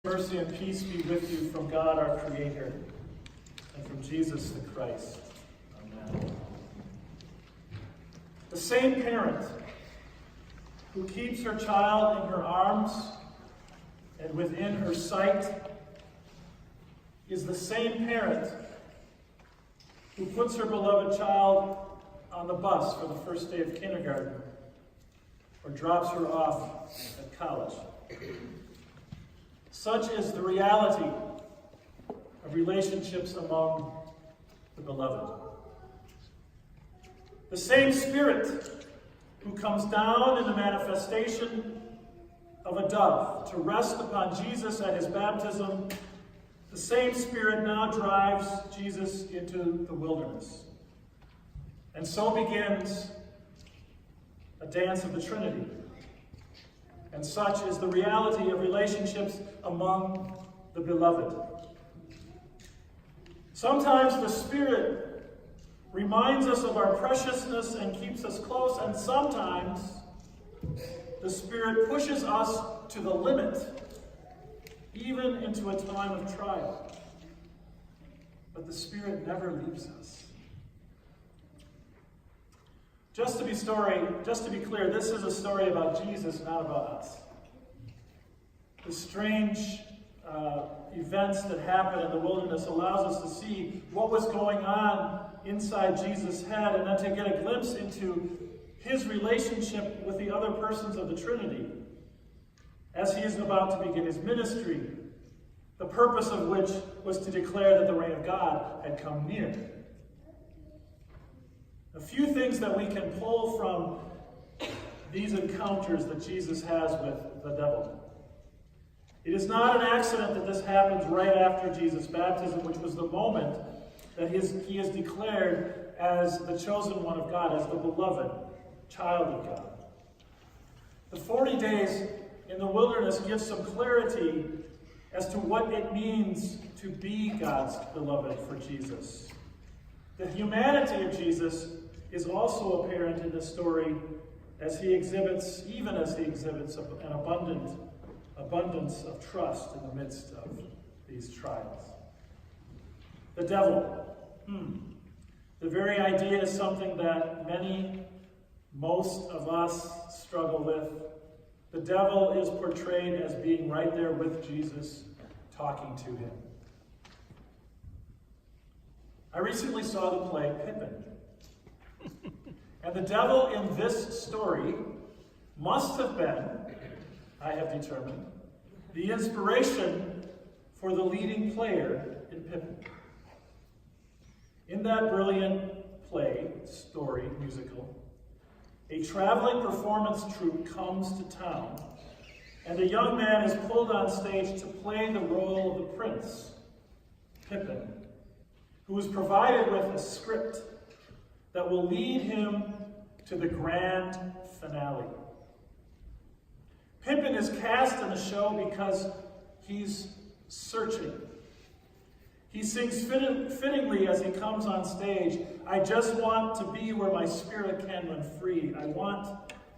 Mercy and peace be with you from God our Creator and from Jesus the Christ. Amen. The same parent who keeps her child in her arms and within her sight is the same parent who puts her beloved child on the bus for the first day of kindergarten or drops her off at college. Such is the reality of relationships among the beloved. The same Spirit who comes down in the manifestation of a dove to rest upon Jesus at his baptism, the same Spirit now drives Jesus into the wilderness. And so begins a dance of the Trinity. And such is the reality of relationships among the beloved. Sometimes the Spirit reminds us of our preciousness and keeps us close, and sometimes the Spirit pushes us to the limit, even into a time of trial. But the Spirit never leaves us. Just to be clear, this is a story about Jesus, not about us. The strange events that happened in the wilderness allows us to see what was going on inside Jesus' head, and then to get a glimpse into his relationship with the other persons of the Trinity as he is about to begin his ministry, the purpose of which was to declare that the reign of God had come near. A few things that we can pull from these encounters that Jesus has with the devil. It is not an accident that this happens right after Jesus' baptism, which was the moment that he is declared as the chosen one of God, as the beloved child of God. The 40 days in the wilderness give some clarity as to what it means to be God's beloved for Jesus. The humanity of Jesus is also apparent in this story as he exhibits an abundance of trust in the midst of these trials. The devil. The very idea is something that most of us struggle with. The devil is portrayed as being right there with Jesus, talking to him. I recently saw the play Pippin. And the devil in this story must have been, I have determined, the inspiration for the leading player in Pippin. In that brilliant musical, a traveling performance troupe comes to town, and a young man is pulled on stage to play the role of the prince, Pippin, who is provided with a script that will lead him to the grand finale. Pippin is cast in the show because he's searching. He sings fittingly as he comes on stage, "I just want to be where my spirit can run free. I want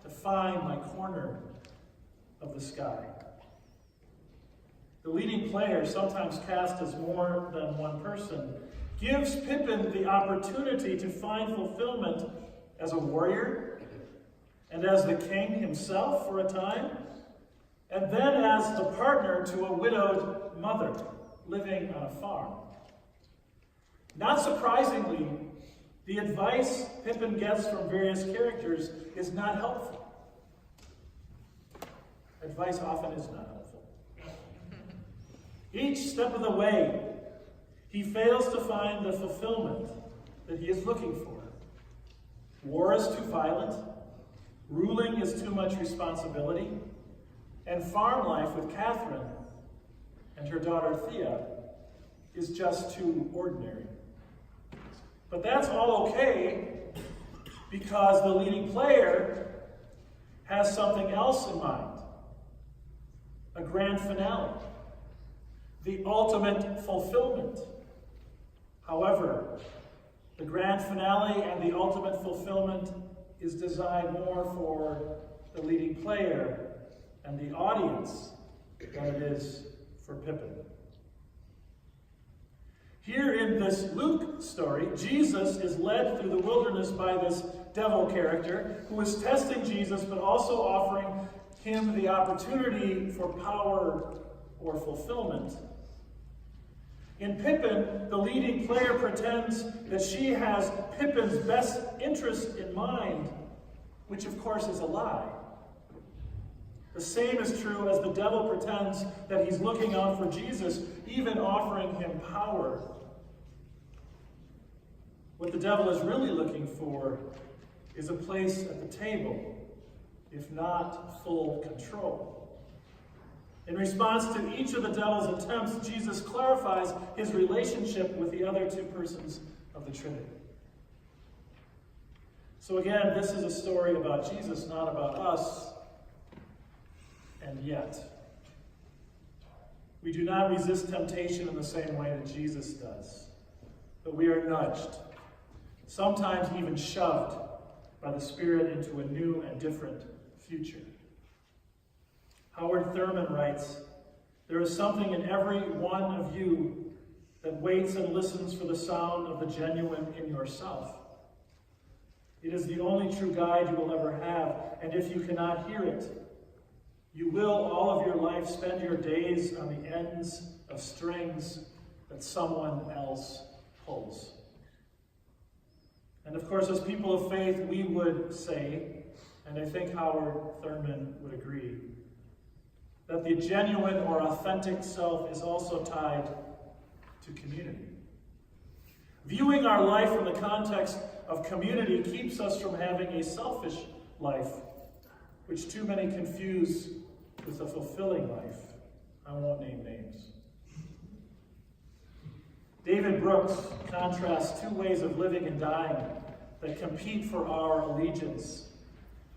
to find my corner of the sky." The leading player, sometimes cast as more than one person, gives Pippin the opportunity to find fulfillment as a warrior, and as the king himself for a time, and then as the partner to a widowed mother living on a farm. Not surprisingly, the advice Pippin gets from various characters is not helpful. Advice often is not helpful. Each step of the way, he fails to find the fulfillment that he is looking for. War is too violent, ruling is too much responsibility, and farm life with Catherine and her daughter Thea is just too ordinary. But that's all okay, because the leading player has something else in mind. A grand finale. The ultimate fulfillment. However, the grand finale and the ultimate fulfillment is designed more for the leading player and the audience than it is for Pippin. Here in this Luke story, Jesus is led through the wilderness by this devil character who is testing Jesus but also offering him the opportunity for power or fulfillment. In Pippin, the leading player pretends that she has Pippin's best interest in mind, which of course is a lie. The same is true as the devil pretends that he's looking out for Jesus, even offering him power. What the devil is really looking for is a place at the table, if not full control. In response to each of the devil's attempts, Jesus clarifies his relationship with the other two persons of the Trinity. So again, this is a story about Jesus, not about us. And yet, we do not resist temptation in the same way that Jesus does. But we are nudged, sometimes even shoved by the Spirit into a new and different future. Howard Thurman writes, "There is something in every one of you that waits and listens for the sound of the genuine in yourself. It is the only true guide you will ever have, and if you cannot hear it, you will all of your life spend your days on the ends of strings that someone else pulls." And of course, as people of faith, we would say, and I think Howard Thurman would agree, that the genuine or authentic self is also tied to community. Viewing our life from the context of community keeps us from having a selfish life, which too many confuse with a fulfilling life. I won't name names. David Brooks contrasts two ways of living and dying that compete for our allegiance.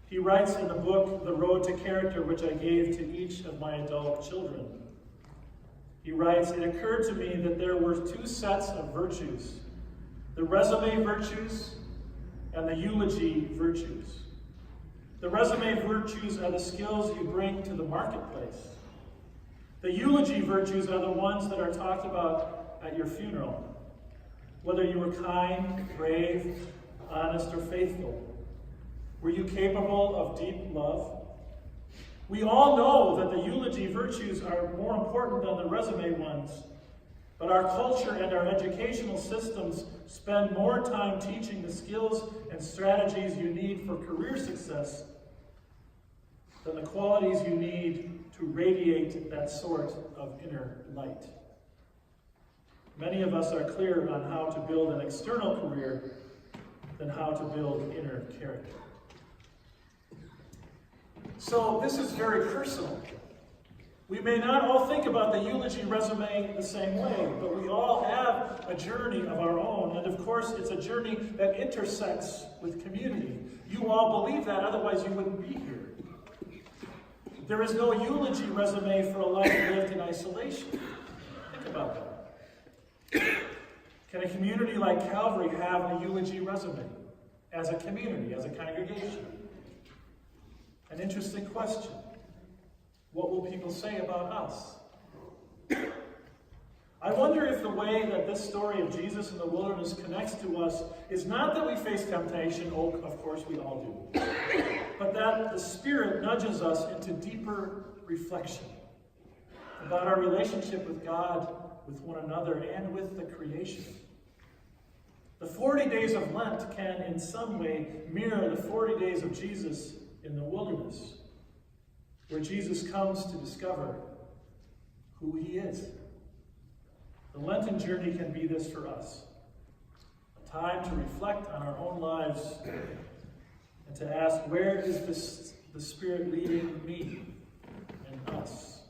He writes in the book, The Road to Character, which I gave to each of my adult children. He writes, "It occurred to me that there were two sets of virtues, the resume virtues and the eulogy virtues. The resume virtues are the skills you bring to the marketplace. The eulogy virtues are the ones that are talked about at your funeral, whether you were kind, brave, honest, or faithful. Were you capable of deep love? We all know that the eulogy virtues are more important than the resume ones, but our culture and our educational systems spend more time teaching the skills and strategies you need for career success than the qualities you need to radiate that sort of inner light. Many of us are clear on how to build an external career than how to build inner character." So this is very personal. We may not all think about the eulogy resume the same way, but we all have a journey of our own. And of course, it's a journey that intersects with community. You all believe that, otherwise you wouldn't be here. There is no eulogy resume for a life lived in isolation. Think about that. Can a community like Calvary have a eulogy resume as a community, as a congregation? An interesting question. What will people say about us? I wonder if the way that this story of Jesus in the wilderness connects to us is not that we face temptation, oh, of course we all do, but that the Spirit nudges us into deeper reflection about our relationship with God, with one another, and with the creation. The 40 days of Lent can in some way mirror the 40 days of Jesus in the wilderness, where Jesus comes to discover who he is. The Lenten journey can be this for us, a time to reflect on our own lives and to ask, where is the Spirit leading me and us?